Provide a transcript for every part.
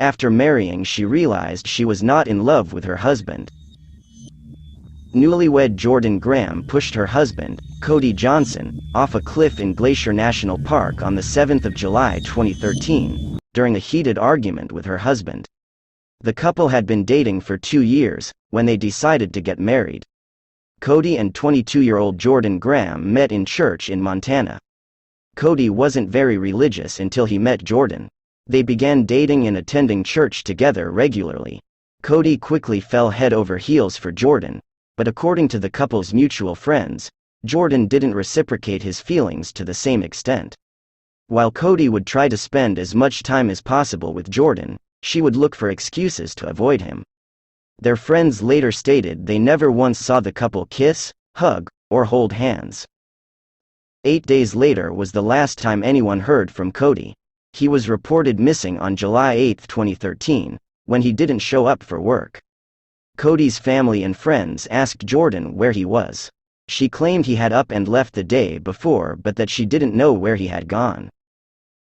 After marrying, she realized she was not in love with her husband. Newlywed Jordan Graham pushed her husband, Cody Johnson, off a cliff in Glacier National Park on the 7th of July 2013, during a heated argument with her husband. The couple had been dating for 2 years, when they decided to get married. Cody and 22-year-old Jordan Graham met in church in Montana. Cody wasn't very religious until he met Jordan. They began dating and attending church together regularly. Cody quickly fell head over heels for Jordan, but according to the couple's mutual friends, Jordan didn't reciprocate his feelings to the same extent. While Cody would try to spend as much time as possible with Jordan, she would look for excuses to avoid him. Their friends later stated they never once saw the couple kiss, hug, or hold hands. 8 days later was the last time anyone heard from Cody. He was reported missing on July 8, 2013, when he didn't show up for work. Cody's family and friends asked Jordan where he was. She claimed he had up and left the day before, but that she didn't know where he had gone.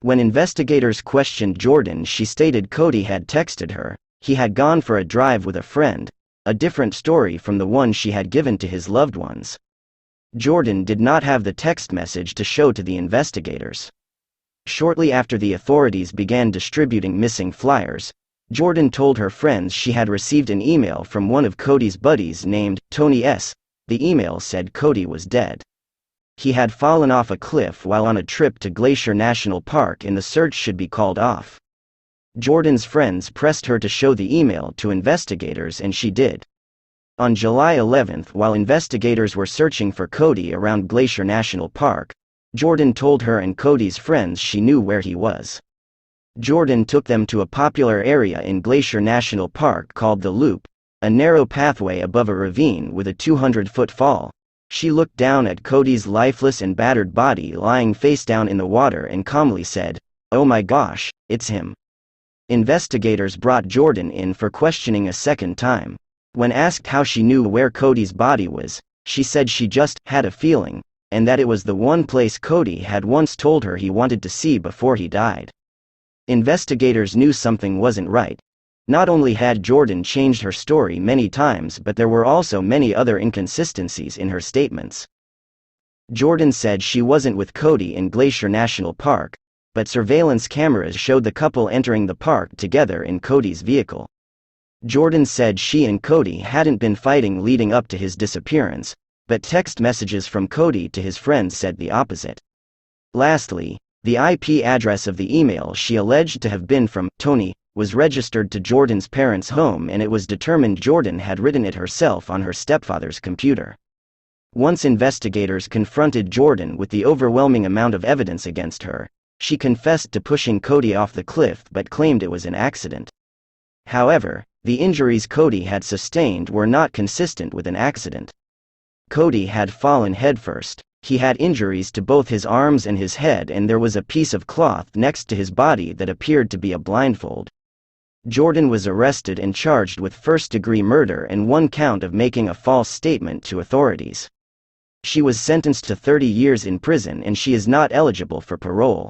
When investigators questioned Jordan, she stated Cody had texted her, he had gone for a drive with a friend, a different story from the one she had given to his loved ones. Jordan did not have the text message to show to the investigators. Shortly after the authorities began distributing missing flyers, Jordan told her friends she had received an email from one of Cody's buddies named Tony S. The email said Cody was dead. He had fallen off a cliff while on a trip to Glacier National Park and the search should be called off. Jordan's friends pressed her to show the email to investigators, and she did. On July 11, while investigators were searching for Cody around Glacier National Park, Jordan told her and Cody's friends she knew where he was. Jordan took them to a popular area in Glacier National Park called the Loop, a narrow pathway above a ravine with a 200-foot fall. She looked down at Cody's lifeless and battered body lying face down in the water and calmly said, "Oh my gosh, it's him." Investigators brought Jordan in for questioning a second time. When asked how she knew where Cody's body was, she said she just had a feeling, and that it was the one place Cody had once told her he wanted to see before he died. Investigators knew something wasn't right. Not only had Jordan changed her story many times, but there were also many other inconsistencies in her statements. Jordan said she wasn't with Cody in Glacier National Park, but surveillance cameras showed the couple entering the park together in Cody's vehicle. Jordan said she and Cody hadn't been fighting leading up to his disappearance, but text messages from Cody to his friends said the opposite. Lastly, the IP address of the email she alleged to have been from Tony was registered to Jordan's parents' home, and it was determined Jordan had written it herself on her stepfather's computer. Once investigators confronted Jordan with the overwhelming amount of evidence against her, she confessed to pushing Cody off the cliff but claimed it was an accident. However, the injuries Cody had sustained were not consistent with an accident. Cody had fallen headfirst. He had injuries to both his arms and his head, and there was a piece of cloth next to his body that appeared to be a blindfold. Jordan was arrested and charged with first-degree murder and 1 count of making a false statement to authorities. She was sentenced to 30 years in prison, and she is not eligible for parole.